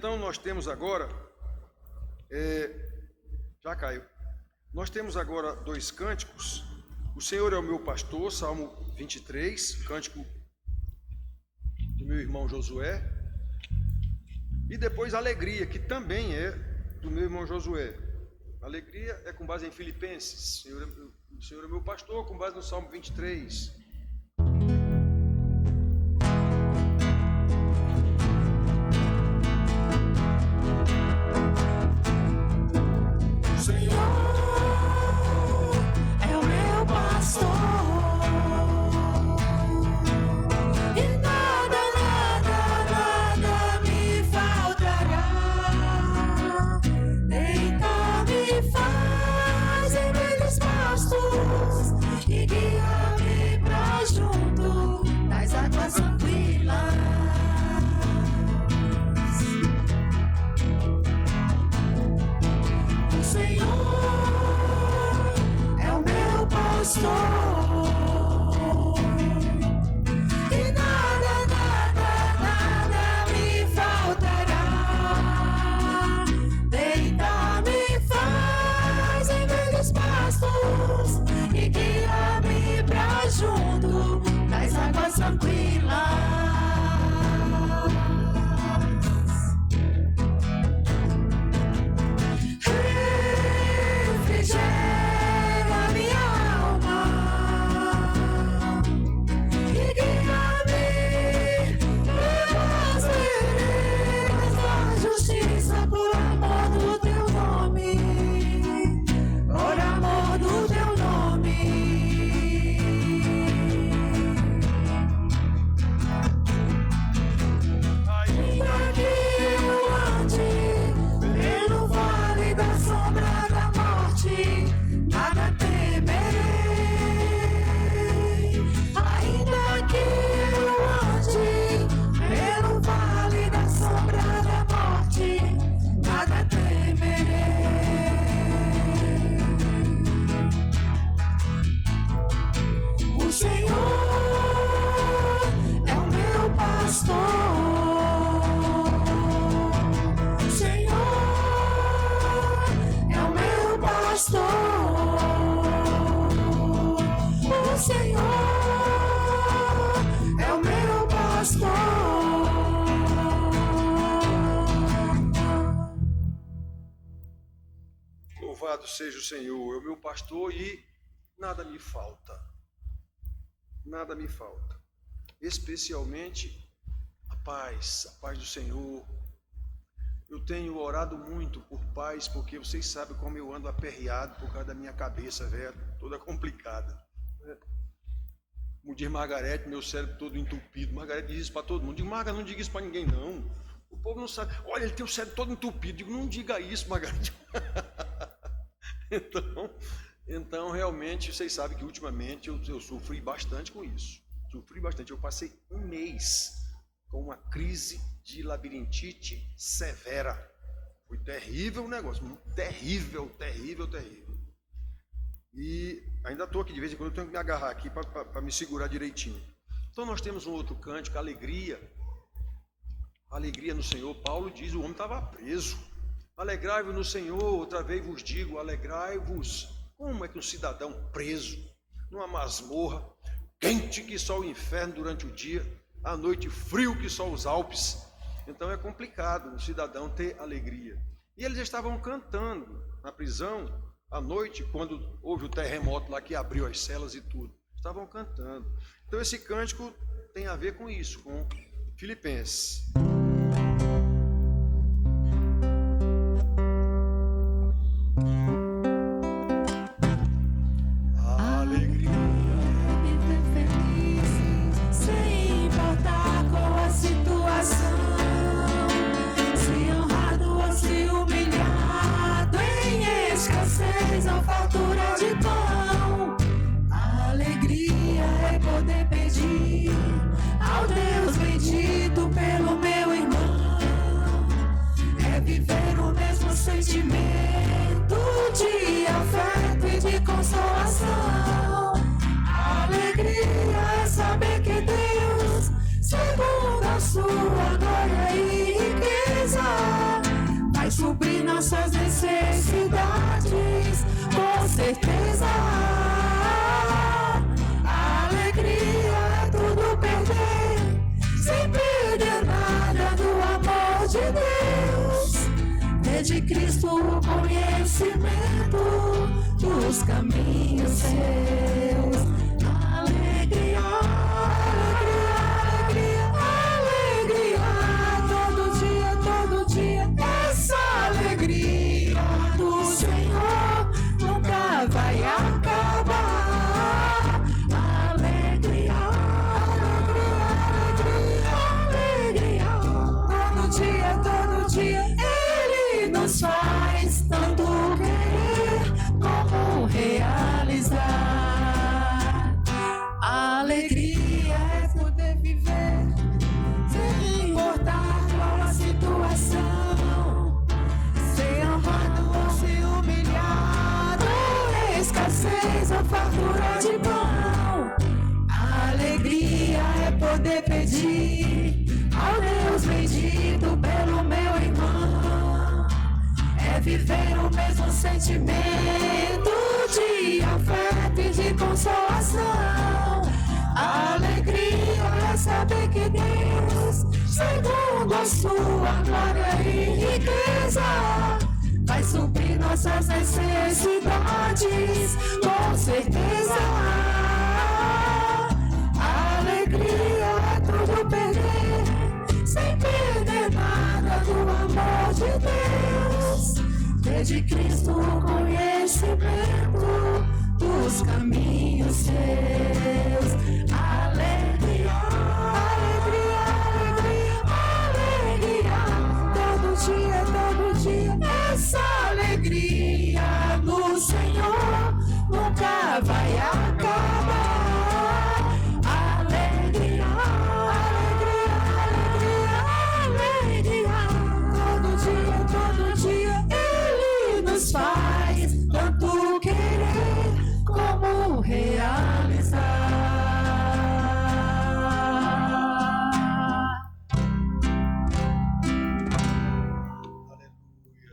Então nós temos agora, já caiu, nós temos agora dois cânticos. O Senhor é o meu pastor, Salmo 23, cântico do meu irmão Josué, e depois Alegria, que também é do meu irmão Josué. Alegria é com base em Filipenses, o Senhor é meu pastor, com base no Salmo 23. Louvado seja o Senhor, é o meu pastor e nada me falta. Nada me falta. Especialmente a paz do Senhor. Eu tenho orado muito por paz, porque vocês sabem como eu ando aperreado por causa da minha cabeça, velho, toda complicada. Como diz Margarete, meu cérebro todo entupido. Margarete diz isso para todo mundo. Digo, Marga, não diga isso para ninguém, não. O povo não sabe. Olha, ele tem o cérebro todo entupido. Digo, não diga isso, Margarete. Então, realmente, vocês sabem que ultimamente eu sofri bastante com isso. Sofri bastante. Eu passei um mês com uma crise de labirintite severa. Foi terrível o negócio. Terrível. E ainda estou aqui, de vez em quando eu tenho que me agarrar aqui para me segurar direitinho. Então nós temos um outro cântico, Alegria. Alegria no Senhor. Paulo diz, o homem estava preso. Alegrai-vos no Senhor, outra vez vos digo, alegrai-vos. Como é que um cidadão preso, numa masmorra, quente que só o inferno durante o dia, à noite frio que só os Alpes. Então é complicado um cidadão ter alegria. E eles estavam cantando na prisão, à noite, quando houve o terremoto lá que abriu as celas e tudo. Estavam cantando. Então esse cântico tem a ver com isso, com Filipenses. Ao Deus bendito pelo meu irmão, sua glória e riqueza. ter de Cristo o conhecimento dos caminhos seus. Alegria, alegria, alegria, alegria, todo dia, essa alegria do Senhor nunca vai acabar. Alegria, alegria, alegria, alegria, todo dia, Ele nos faz tanto querer como realizar. Alegria é poder viver sem importar qual a situação, ser amado ou ser humilhado, escassez ou fartura de pão. Alegria é poder pedir ao Deus bendito pelo meu irmão, é viver o mesmo sentimento de afeto e de consolação. Alegria é saber que Deus, segundo a sua glória e riqueza, vai suprir nossas necessidades, com certeza. Alegria é tudo perder, sem perder nada do amor de Deus. Ter de Cristo o conhecimento dos caminhos seus. Alegria, alegria, alegria, alegria, todo dia, essa alegria do Senhor nunca vai acabar. Alegria, alegria, alegria, alegria, todo dia, Ele nos faz tanto querer como realizar. Aleluia.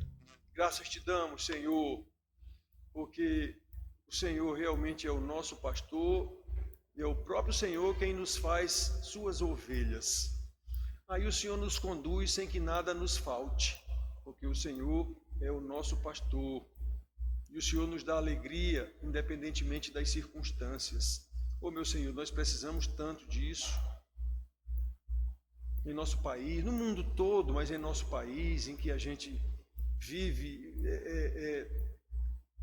Graças te damos, Senhor, porque o Senhor realmente é o nosso pastor e é o próprio Senhor quem nos faz suas ovelhas. Aí o Senhor nos conduz sem que nada nos falte, porque o Senhor é o nosso pastor e o Senhor nos dá alegria independentemente das circunstâncias. Oh, meu Senhor, nós precisamos tanto disso em nosso país, no mundo todo, mas em nosso país, em que a gente vive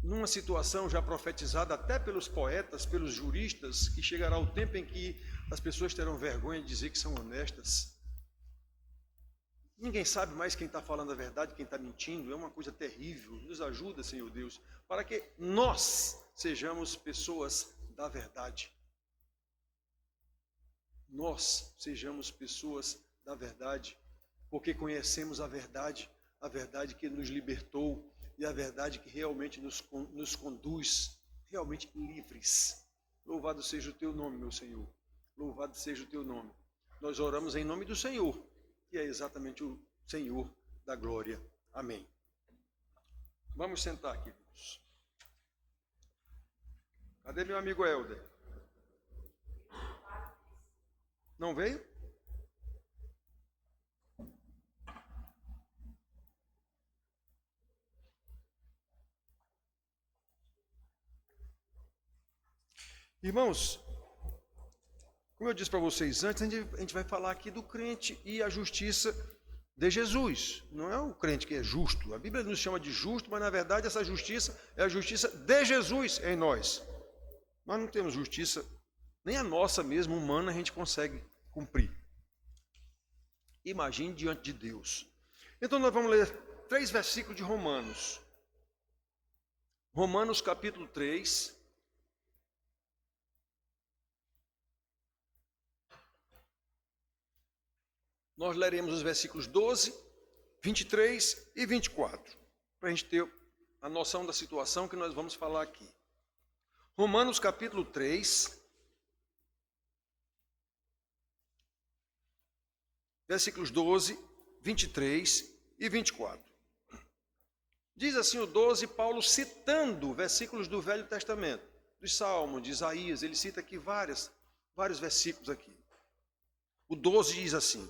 numa situação já profetizada até pelos poetas, pelos juristas, que chegará o tempo em que as pessoas terão vergonha de dizer que são honestas. Ninguém sabe mais quem está falando a verdade, quem está mentindo. É uma coisa terrível. Nos ajuda, Senhor Deus, para que nós sejamos pessoas da verdade. Nós sejamos pessoas da verdade, porque conhecemos a verdade que nos libertou e a verdade que realmente nos conduz realmente livres. Louvado seja o teu nome, meu Senhor. Louvado seja o teu nome. Nós oramos em nome do Senhor, que é exatamente o Senhor da glória. Amém. Vamos sentar aqui, irmãos. Cadê meu amigo Helder? Não veio? Irmãos, como eu disse para vocês antes, a gente vai falar aqui do crente e a justiça de Jesus. Não é o crente que é justo. A Bíblia nos chama de justo, mas na verdade essa justiça é a justiça de Jesus em nós. Nós não temos justiça, nem a nossa mesmo, humana, a gente consegue cumprir. Imagine diante de Deus. Então nós vamos ler 3 versículos de Romanos. Romanos capítulo 3. Nós leremos os versículos 12, 23 e 24, para a gente ter a noção da situação que nós vamos falar aqui. Romanos capítulo 3, versículos 12, 23 e 24. Diz assim o 12, Paulo citando versículos do Velho Testamento, dos Salmos, de Isaías, ele cita aqui vários versículos aqui. O 12 diz assim: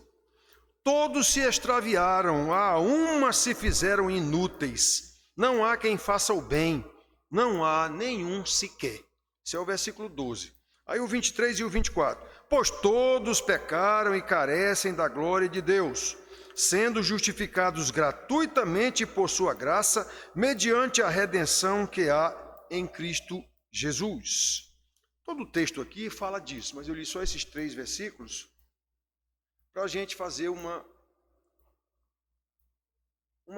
todos se extraviaram, a uma se fizeram inúteis. Não há quem faça o bem, não há nenhum sequer. Esse é o versículo 12. Aí o 23 e o 24. Pois todos pecaram e carecem da glória de Deus, sendo justificados gratuitamente por sua graça, mediante a redenção que há em Cristo Jesus. Todo o texto aqui fala disso, mas eu li só esses 3 versículos para a gente fazer uma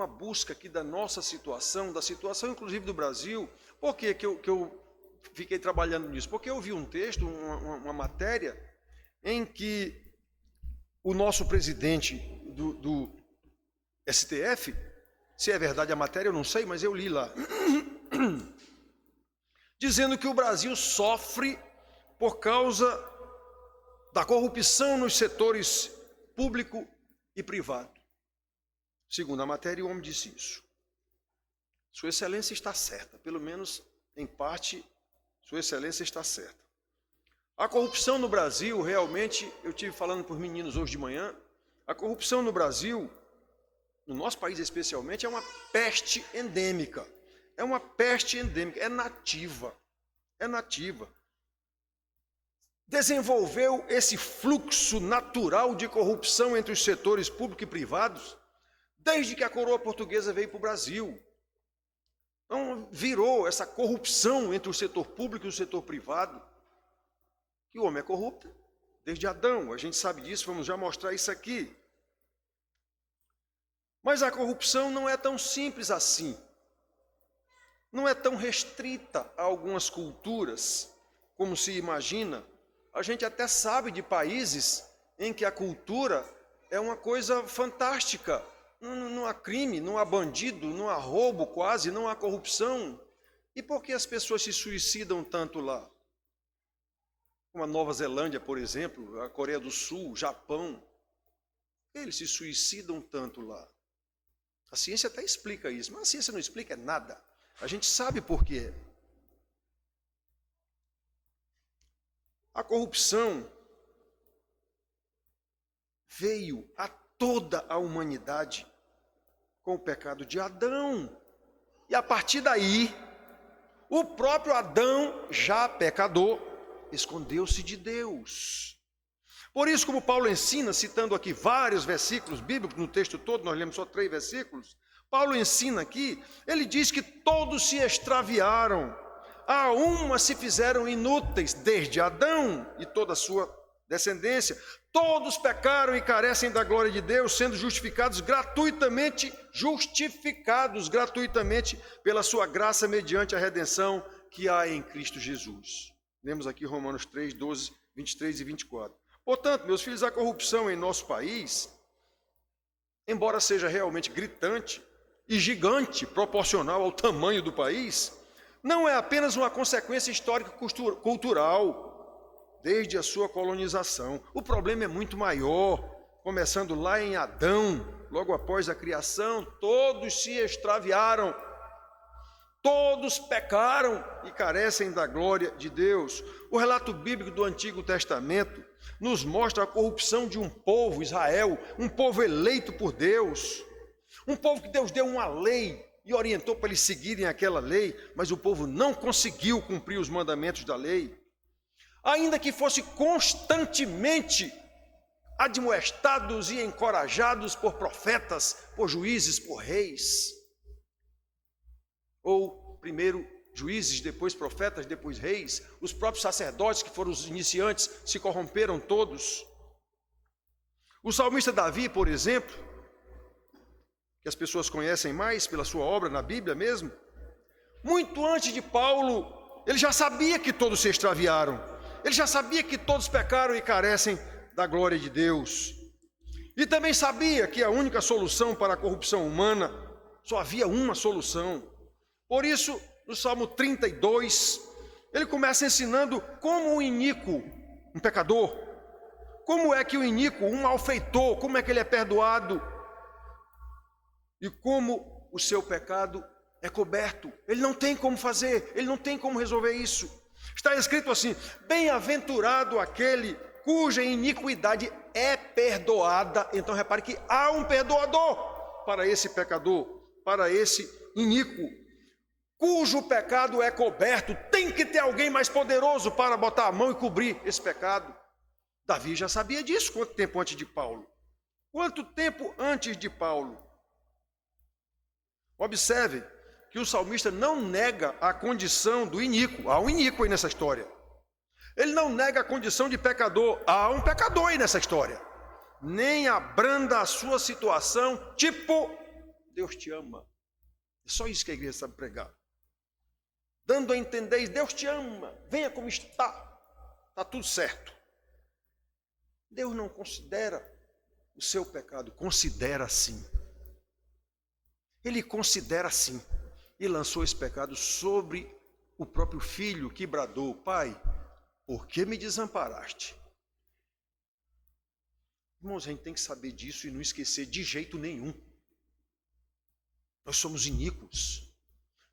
busca aqui da nossa situação, da situação inclusive do Brasil. Por que eu fiquei trabalhando nisso? Porque eu vi um texto, uma matéria, em que o nosso presidente do STF, se é verdade a matéria eu não sei, mas eu li lá, dizendo que o Brasil sofre por causa da corrupção nos setores público e privado. Segundo a matéria, o homem disse isso. Sua Excelência está certa, pelo menos em parte, Sua Excelência está certa. A corrupção no Brasil, realmente, eu estive falando para os meninos hoje de manhã, a corrupção no Brasil, no nosso país especialmente, é uma peste endêmica. É uma peste endêmica, é nativa. É nativa. Desenvolveu esse fluxo natural de corrupção entre os setores público e privados desde que a coroa portuguesa veio para o Brasil. Então, virou essa corrupção entre o setor público e o setor privado. E o homem é corrupto desde Adão, a gente sabe disso, vamos já mostrar isso aqui. Mas a corrupção não é tão simples assim. Não é tão restrita a algumas culturas como se imagina. A gente até sabe de países em que a cultura é uma coisa fantástica. Não há crime, não há bandido, não há roubo quase, não há corrupção. E por que as pessoas se suicidam tanto lá? Como a Nova Zelândia, por exemplo, a Coreia do Sul, o Japão. Eles se suicidam tanto lá. A ciência até explica isso, mas a ciência não explica nada. A gente sabe por quê. A corrupção veio a toda a humanidade com o pecado de Adão. E a partir daí, o próprio Adão, já pecador, escondeu-se de Deus. Por isso, como Paulo ensina, citando aqui vários versículos bíblicos, no texto todo, nós lemos só 3 versículos, Paulo ensina aqui, ele diz que todos se extraviaram, a uma se fizeram inúteis, desde Adão e toda a sua descendência. Todos pecaram e carecem da glória de Deus, sendo justificados gratuitamente pela sua graça mediante a redenção que há em Cristo Jesus. Lemos aqui Romanos 3, 12, 23 e 24. Portanto, meus filhos, a corrupção em nosso país, embora seja realmente gritante e gigante, proporcional ao tamanho do país, não é apenas uma consequência histórico-cultural, desde a sua colonização. O problema é muito maior, começando lá em Adão, logo após a criação, todos se extraviaram, todos pecaram e carecem da glória de Deus. O relato bíblico do Antigo Testamento nos mostra a corrupção de um povo, Israel, um povo eleito por Deus, um povo que Deus deu uma lei e orientou para eles seguirem aquela lei, mas o povo não conseguiu cumprir os mandamentos da lei. Ainda que fosse constantemente admoestados e encorajados por profetas, por juízes, por reis, ou primeiro juízes, depois profetas, depois reis, os próprios sacerdotes que foram os iniciantes se corromperam todos. O salmista Davi, por exemplo, que as pessoas conhecem mais pela sua obra na Bíblia mesmo, muito antes de Paulo, ele já sabia que todos se extraviaram, ele já sabia que todos pecaram e carecem da glória de Deus, e também sabia que a única solução para a corrupção humana, só havia uma solução. Por isso, no Salmo 32, ele começa ensinando como o iníquo, um pecador, como é que o iníquo, um malfeitor, como é que ele é perdoado, e como o seu pecado é coberto. Ele não tem como fazer, ele não tem como resolver isso. Está escrito assim: bem-aventurado aquele cuja iniquidade é perdoada. Então repare que há um perdoador para esse pecador, para esse iníquo, cujo pecado é coberto. Tem que ter alguém mais poderoso para botar a mão e cobrir esse pecado. Davi já sabia disso. Quanto tempo antes de Paulo? Quanto tempo antes de Paulo? Observe que o salmista não nega a condição do iníquo. Há um iníquo aí nessa história. Ele não nega a condição de pecador. Há um pecador aí nessa história. Nem abranda a sua situação, tipo, Deus te ama. É só isso que a igreja sabe pregar. Dando a entender, Deus te ama, venha como está, está tudo certo. Deus não considera o seu pecado, considera sim. Ele considera sim. E lançou esse pecado sobre o próprio filho que bradou: Pai, por que me desamparaste? Irmãos, a gente tem que saber disso e não esquecer de jeito nenhum. Nós somos iníquos,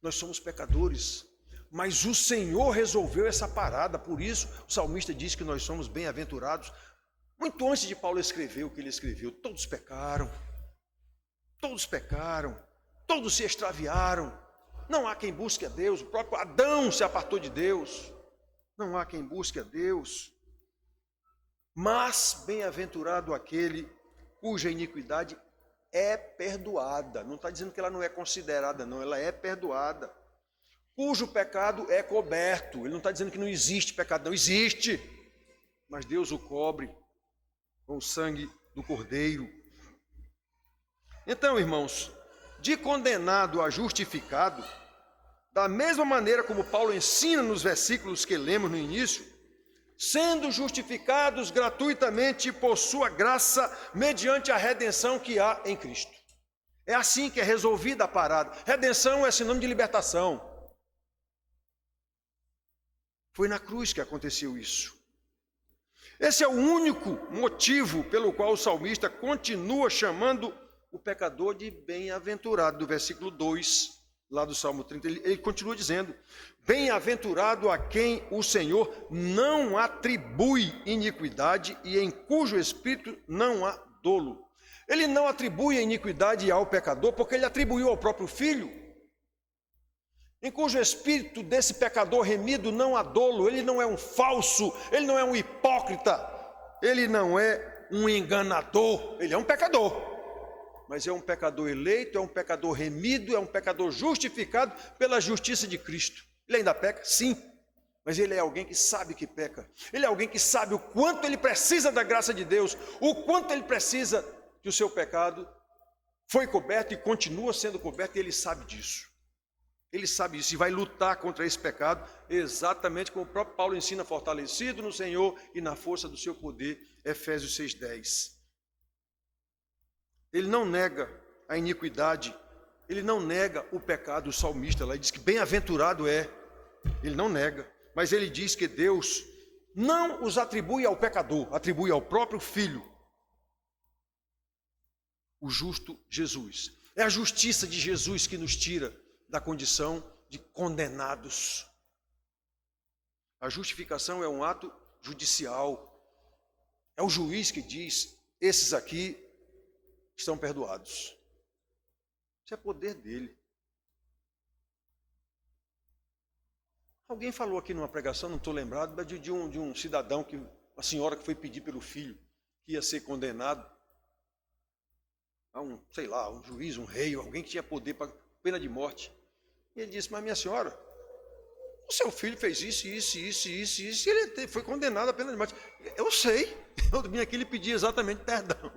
nós somos pecadores, mas o Senhor resolveu essa parada. Por isso o salmista diz que nós somos bem-aventurados. Muito antes de Paulo escrever o que ele escreveu: todos pecaram, todos se extraviaram, não há quem busque a Deus. O próprio Adão se apartou de Deus, não há quem busque a Deus. Mas bem-aventurado aquele cuja iniquidade é perdoada. Não está dizendo que ela não é considerada, não, ela é perdoada. Cujo pecado é coberto. Ele não está dizendo que não existe pecado, não existe, mas Deus o cobre com o sangue do Cordeiro. Então, irmãos, de condenado a justificado, da mesma maneira como Paulo ensina nos versículos que lemos no início, sendo justificados gratuitamente por sua graça, mediante a redenção que há em Cristo. É assim que é resolvida a parada. Redenção é sinônimo de libertação. Foi na cruz que aconteceu isso. Esse é o único motivo pelo qual o salmista continua chamando o pecador de bem-aventurado. Do versículo 2, lá do Salmo 30, ele continua dizendo: bem-aventurado a quem o Senhor não atribui iniquidade e em cujo espírito não há dolo. Ele não atribui a iniquidade ao pecador porque ele atribuiu ao próprio Filho, em cujo espírito desse pecador remido não há dolo. Ele não é um falso, ele não é um hipócrita, ele não é um enganador, ele é um pecador, mas é um pecador eleito, é um pecador remido, é um pecador justificado pela justiça de Cristo. Ele ainda peca? Sim, mas ele é alguém que sabe que peca, ele é alguém que sabe o quanto ele precisa da graça de Deus, o quanto ele precisa que o seu pecado foi coberto e continua sendo coberto, e ele sabe disso. Ele sabe isso e vai lutar contra esse pecado, exatamente como o próprio Paulo ensina: fortalecido no Senhor e na força do seu poder, Efésios 6,10. Ele não nega a iniquidade, ele não nega o pecado. O salmista lá diz que bem-aventurado é, ele não nega, mas ele diz que Deus não os atribui ao pecador, atribui ao próprio Filho, o justo Jesus. É a justiça de Jesus que nos tira da condição de condenados. A justificação é um ato judicial. É o juiz que diz: esses aqui estão perdoados. Isso é poder dele. Alguém falou aqui numa pregação, não estou lembrado, mas de um cidadão, uma senhora que foi pedir pelo filho, que ia ser condenado a um juiz, um rei, alguém que tinha poder para pena de morte. E ele disse: mas minha senhora, o seu filho fez isso, e ele foi condenado a pena de morte. Eu sei, eu vim aqui lhe pedir exatamente perdão.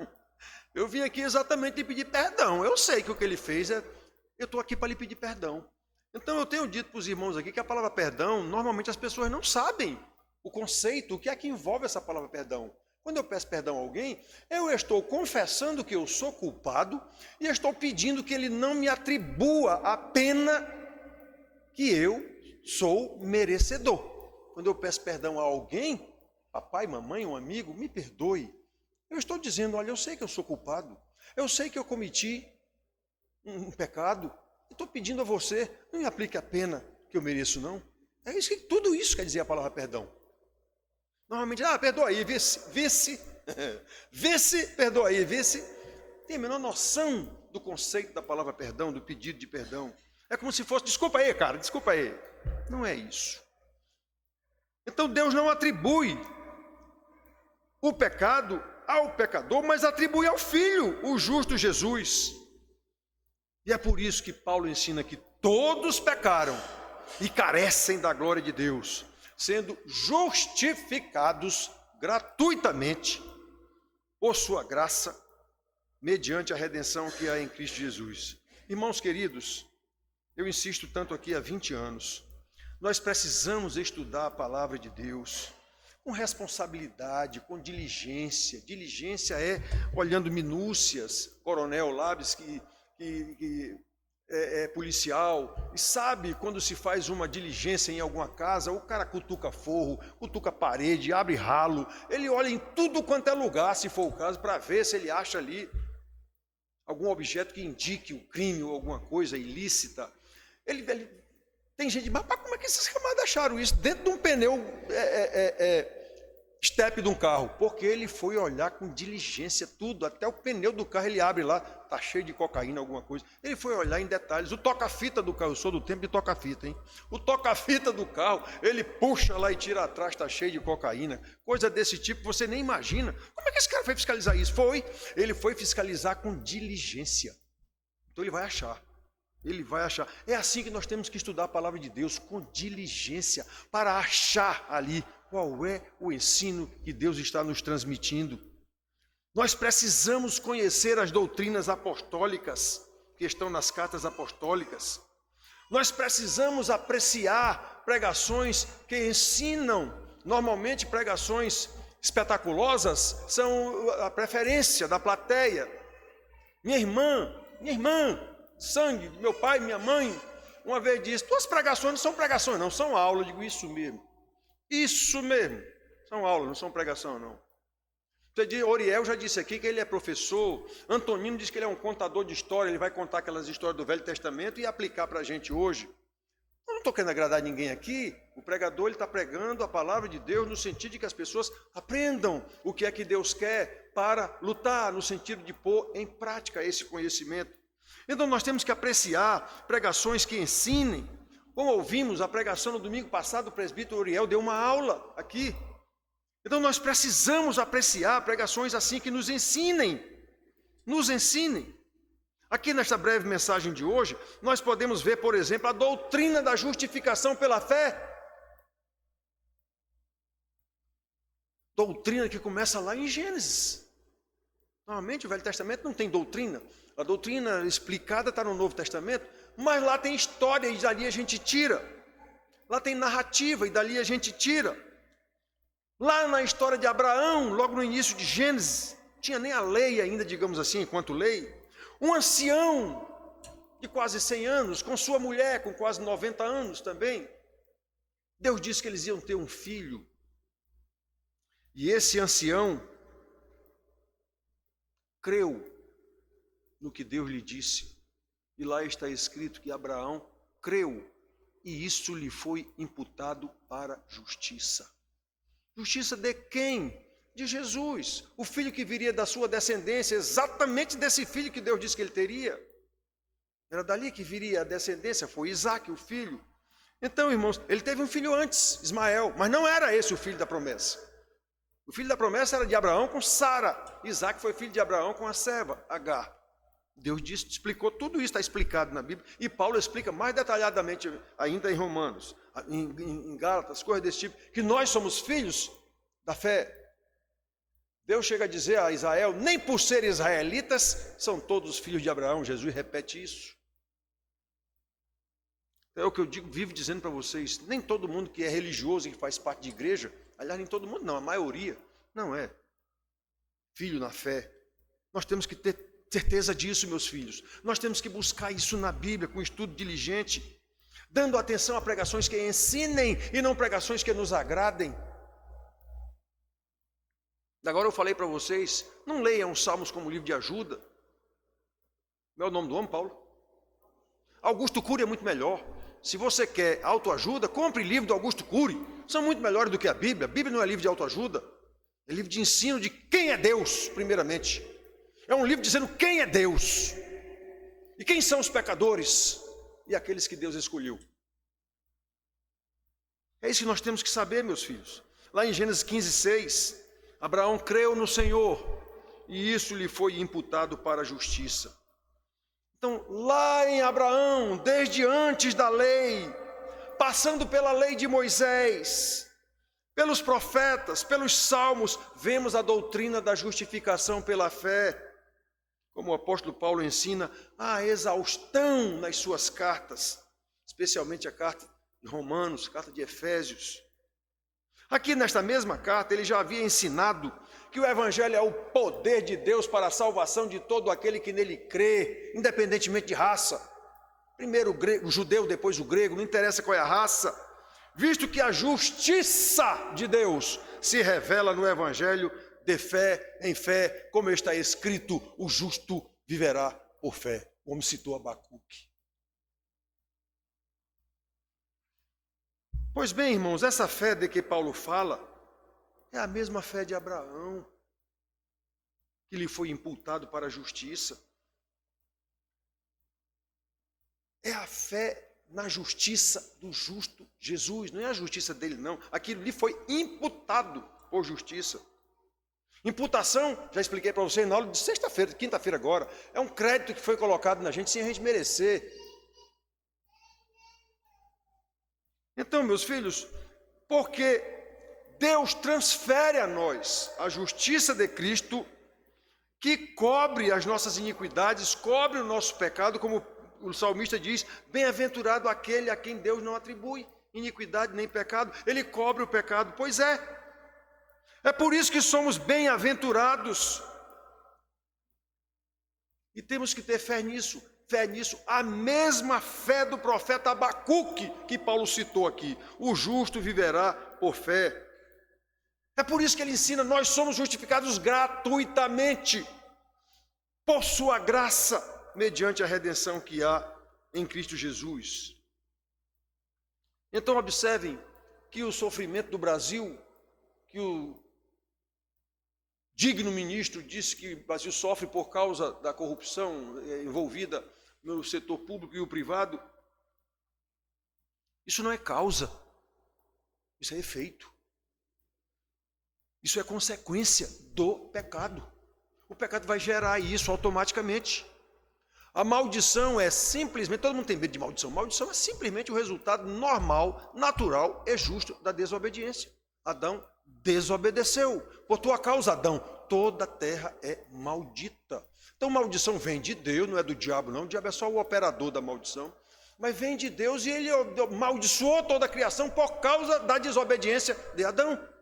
Eu vim aqui exatamente lhe pedir perdão. Eu sei que o que ele fez eu estou aqui para lhe pedir perdão. Então eu tenho dito para os irmãos aqui que a palavra perdão, normalmente as pessoas não sabem o conceito, o que é que envolve essa palavra perdão. Quando eu peço perdão a alguém, eu estou confessando que eu sou culpado e estou pedindo que ele não me atribua a pena que eu sou merecedor. Quando eu peço perdão a alguém, papai, mamãe, um amigo, me perdoe, eu estou dizendo: olha, eu sei que eu sou culpado, eu sei que eu cometi um pecado, estou pedindo a você, não me aplique a pena que eu mereço, não. Tudo isso quer dizer a palavra perdão. Normalmente, perdoa aí, vê-se, perdoa aí, vê-se. Tem a menor noção do conceito da palavra perdão, do pedido de perdão. É como se fosse, desculpa aí, cara, desculpa aí. Não é isso. Então Deus não atribui o pecado ao pecador, mas atribui ao Filho, o justo Jesus. E é por isso que Paulo ensina que todos pecaram e carecem da glória de Deus, sendo justificados gratuitamente por sua graça, mediante a redenção que há em Cristo Jesus. Irmãos queridos, eu insisto tanto aqui há 20 anos, nós precisamos estudar a palavra de Deus com responsabilidade, com diligência. Diligência é olhando minúcias. Coronel Labs, que é policial, e sabe quando se faz uma diligência em alguma casa, o cara cutuca forro, cutuca parede, abre ralo, ele olha em tudo quanto é lugar, se for o caso, para ver se ele acha ali algum objeto que indique o crime ou alguma coisa ilícita. Tem gente, mas como é que esses camaradas acharam isso dentro de um pneu estepe de um carro? Porque ele foi olhar com diligência tudo, até o pneu do carro ele abre lá, tá cheio de cocaína, alguma coisa. Ele foi olhar em detalhes. O toca-fita do carro, eu sou do tempo de toca-fita, hein? O toca-fita do carro, ele puxa lá e tira atrás, tá cheio de cocaína. Coisa desse tipo, você nem imagina. Como é que esse cara foi fiscalizar isso? Ele foi fiscalizar com diligência. Então ele vai achar. Ele vai achar. É assim que nós temos que estudar a palavra de Deus, com diligência, para achar ali qual é o ensino que Deus está nos transmitindo. Nós precisamos conhecer as doutrinas apostólicas que estão nas cartas apostólicas. Nós precisamos apreciar pregações que ensinam. Normalmente pregações espetaculosas são a preferência da plateia. Minha irmã, sangue, meu pai, minha mãe, uma vez disse, tuas pregações não são pregações, não, são aulas. Eu digo, isso mesmo, são aulas, não são pregação, não. Oriel já disse aqui que ele é professor, Antonino disse que ele é um contador de história, ele vai contar aquelas histórias do Velho Testamento e aplicar para a gente hoje. Eu não estou querendo agradar ninguém aqui, o pregador está pregando a palavra de Deus no sentido de que as pessoas aprendam o que é que Deus quer para lutar, no sentido de pôr em prática esse conhecimento. Então nós temos que apreciar pregações que ensinem. Como ouvimos a pregação no domingo passado, o presbítero Oriel deu uma aula aqui. Então nós precisamos apreciar pregações assim que nos ensinem. Aqui nesta breve mensagem de hoje, nós podemos ver, por exemplo, a doutrina da justificação pela fé. Doutrina que começa lá em Gênesis. Normalmente o Velho Testamento não tem doutrina. A doutrina explicada está no Novo Testamento, mas lá tem história e dali a gente tira. Lá tem narrativa e dali a gente tira. Lá na história de Abraão, logo no início de Gênesis, tinha nem a lei ainda, digamos assim, enquanto lei. Um ancião de quase 100 anos, com sua mulher com quase 90 anos também. Deus disse que eles iam ter um filho. E esse ancião creu no que Deus lhe disse. E lá está escrito que Abraão creu, e isso lhe foi imputado para justiça. Justiça de quem? De Jesus, o filho que viria da sua descendência, exatamente desse filho que Deus disse que ele teria. Era dali que viria a descendência, foi Isaque, o filho. Então, irmãos, ele teve um filho antes, Ismael, mas não era esse o filho da promessa. O filho da promessa era de Abraão com Sara. Isaque foi filho de Abraão com a serva, Agar. Deus disse, explicou tudo isso, está explicado na Bíblia. E Paulo explica mais detalhadamente ainda em Romanos, em Gálatas, coisas desse tipo, que nós somos filhos da fé. Deus chega a dizer a Israel, nem por serem israelitas, são todos filhos de Abraão. Jesus repete isso. É o que eu vivo dizendo para vocês, nem todo mundo que é religioso e que faz parte de igreja, aliás, nem todo mundo não, a maioria não é filho na fé. Nós temos que ter certeza disso, meus filhos. Nós temos que buscar isso na Bíblia, com estudo diligente, dando atenção a pregações que ensinem e não pregações que nos agradem. Agora eu falei para vocês, não leiam os Salmos como livro de ajuda. Não é o nome do homem, Paulo? Augusto Cury é muito melhor. se você quer autoajuda, compre livro do Augusto Cury. São muito melhores do que a Bíblia. A Bíblia não é livro de autoajuda. É livro de ensino de quem é Deus, primeiramente. É um livro dizendo quem é Deus. E quem são os pecadores e aqueles que Deus escolheu. É isso que nós temos que saber, meus filhos. Lá em Gênesis 15:6, Abraão creu no Senhor e isso lhe foi imputado para a justiça. Então, lá em Abraão, desde antes da lei, passando pela lei de Moisés, pelos profetas, pelos salmos, vemos a doutrina da justificação pela fé, como o apóstolo Paulo ensina, a exaustão nas suas cartas, especialmente a carta de Romanos, a carta de Efésios. Aqui nesta mesma carta, ele já havia ensinado que o Evangelho é o poder de Deus para a salvação de todo aquele que nele crê, independentemente de raça. Primeiro o judeu, depois o grego, não interessa qual é a raça, visto que a justiça de Deus se revela no Evangelho de fé em fé, como está escrito, o justo viverá por fé, como citou Abacuque. Pois bem, irmãos, essa fé de que Paulo fala é a mesma fé de Abraão, que lhe foi imputado para a justiça. É a fé na justiça do justo Jesus, não é a justiça dele não, aquilo lhe foi imputado por justiça. Imputação, já expliquei para você na aula de sexta-feira, quinta-feira agora, é um crédito que foi colocado na gente sem a gente merecer. Então, meus filhos, porque Deus transfere a nós a justiça de Cristo, que cobre as nossas iniquidades, cobre o nosso pecado, como o salmista diz, bem-aventurado aquele a quem Deus não atribui iniquidade nem pecado, ele cobre o pecado, pois é. É por isso que somos bem-aventurados. E temos que ter fé nisso, a mesma fé do profeta Abacuque, que Paulo citou aqui, o justo viverá por fé. É por isso que ele ensina, nós somos justificados gratuitamente, por sua graça, mediante a redenção que há em Cristo Jesus. Então observem que o sofrimento do Brasil, que o digno ministro disse que o Brasil sofre por causa da corrupção envolvida no setor público e o privado, isso não é causa, isso é efeito. Isso é consequência do pecado. O pecado vai gerar isso automaticamente. A maldição é simplesmente, todo mundo tem medo de maldição, maldição é simplesmente o resultado normal, natural e justo da desobediência. Adão desobedeceu, por tua causa, Adão, toda a terra é maldita. Então maldição vem de Deus, não é do diabo não, o diabo é só o operador da maldição, mas vem de Deus e ele amaldiçoou toda a criação por causa da desobediência de Adão.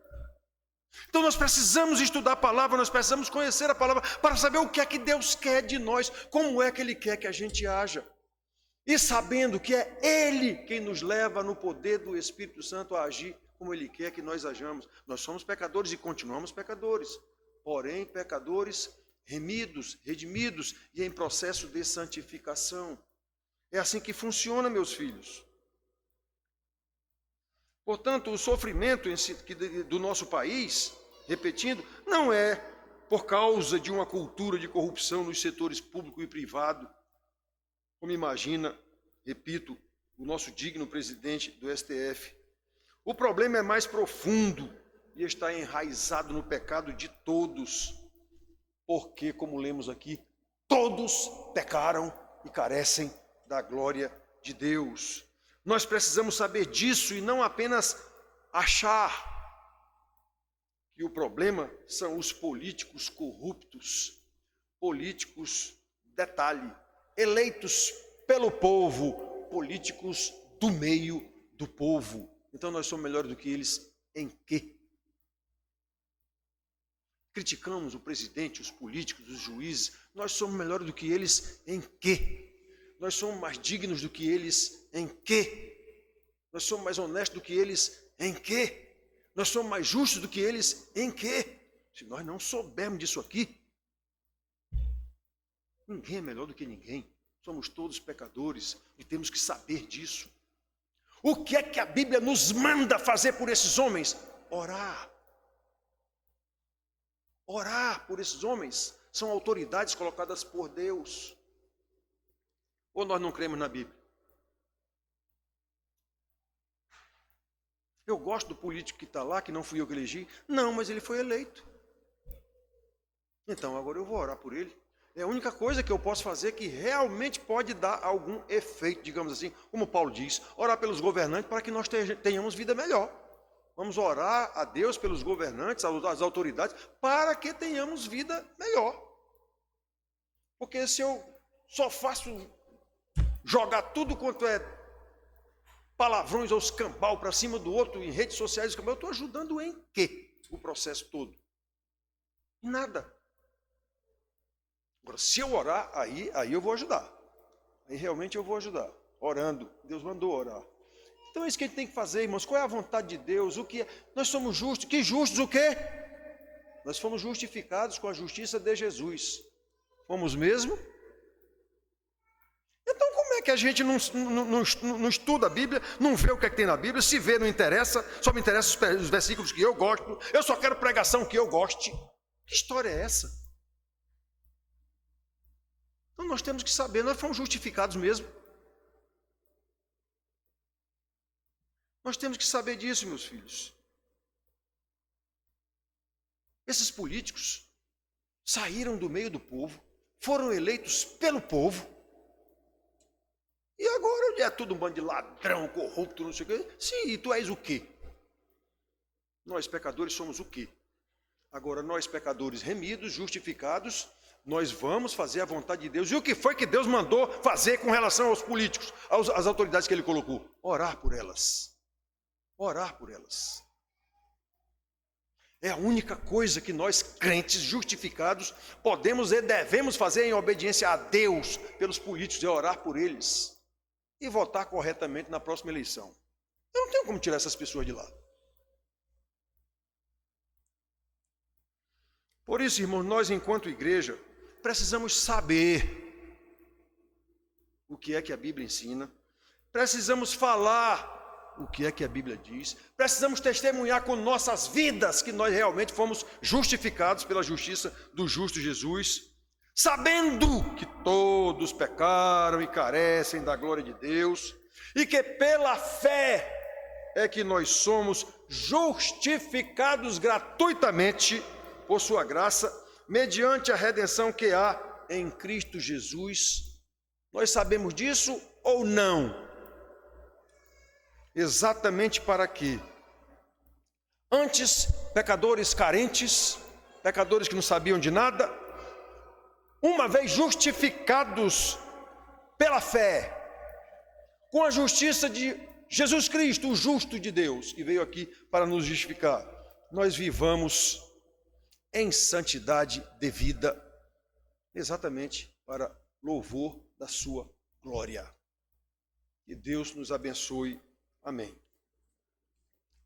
Então nós precisamos estudar a palavra, nós precisamos conhecer a palavra para saber o que é que Deus quer de nós, como é que Ele quer que a gente haja. E sabendo que é Ele quem nos leva no poder do Espírito Santo a agir como Ele quer que nós hajamos. Nós somos pecadores e continuamos pecadores, porém pecadores remidos, redimidos e em processo de santificação. É assim que funciona, meus filhos. Portanto, o sofrimento do nosso país, repetindo, não é por causa de uma cultura de corrupção nos setores público e privado, como imagina, repito, o nosso digno presidente do STF. O problema é mais profundo e está enraizado no pecado de todos, porque, como lemos aqui, todos pecaram e carecem da glória de Deus. Nós precisamos saber disso e não apenas achar que o problema são os políticos corruptos, políticos, detalhe, eleitos pelo povo, políticos do meio do povo. Então nós somos melhores do que eles em quê? Criticamos o presidente, os políticos, os juízes, nós somos melhores do que eles em quê? Nós somos mais dignos do que eles em quê? Nós somos mais honestos do que eles em quê? Nós somos mais justos do que eles em quê? Se nós não soubermos disso aqui, ninguém é melhor do que ninguém. Somos todos pecadores e temos que saber disso. O que é que a Bíblia nos manda fazer por esses homens? Orar. Orar por esses homens. São autoridades colocadas por Deus. Ou nós não cremos na Bíblia? Eu gosto do político que está lá, que não fui eu que elegi. Não, mas ele foi eleito. Então agora eu vou orar por ele. É a única coisa que eu posso fazer que realmente pode dar algum efeito, digamos assim, como Paulo diz, orar pelos governantes para que nós tenhamos vida melhor. Vamos orar a Deus pelos governantes, as autoridades, para que tenhamos vida melhor. Porque se eu só faço jogar tudo quanto é palavrões ou escambau para cima do outro em redes sociais, escambau, eu estou ajudando em quê? O processo todo? Nada. Agora, se eu orar, aí eu vou ajudar. Aí realmente eu vou ajudar. Orando. Deus mandou orar. Então é isso que a gente tem que fazer, irmãos. Qual é a vontade de Deus? O que é? Nós somos justos. Que justos o quê? Nós fomos justificados com a justiça de Jesus. Fomos mesmo? Então como é que a gente não estuda a Bíblia, não vê o que é que tem na Bíblia, se vê não interessa, só me interessam os versículos que eu gosto, eu só quero pregação que eu goste. Que história é essa? Então nós temos que saber, nós fomos justificados mesmo. Nós temos que saber disso, meus filhos. Esses políticos saíram do meio do povo, foram eleitos pelo povo, e agora é tudo um bando de ladrão, corrupto, não sei o quê. Sim, e tu és o quê? Nós pecadores somos o quê? Agora nós pecadores remidos, justificados, nós vamos fazer a vontade de Deus. E o que foi que Deus mandou fazer com relação aos políticos, às autoridades que Ele colocou? Orar por elas. Orar por elas. É a única coisa que nós, crentes justificados, podemos e devemos fazer em obediência a Deus pelos políticos, é orar por eles e votar corretamente na próxima eleição. Eu não tenho como tirar essas pessoas de lá. Por isso, irmãos, nós, enquanto igreja, precisamos saber o que é que a Bíblia ensina, precisamos falar o que é que a Bíblia diz, precisamos testemunhar com nossas vidas que nós realmente fomos justificados pela justiça do justo Jesus, sabendo que todos pecaram e carecem da glória de Deus, e que pela fé é que nós somos justificados gratuitamente por sua graça, mediante a redenção que há em Cristo Jesus. Nós sabemos disso ou não? Exatamente para quê? Antes, pecadores carentes, pecadores que não sabiam de nada, uma vez justificados pela fé, com a justiça de Jesus Cristo, o justo de Deus, que veio aqui para nos justificar, nós vivamos em santidade devida, exatamente para louvor da sua glória. Que Deus nos abençoe. Amém.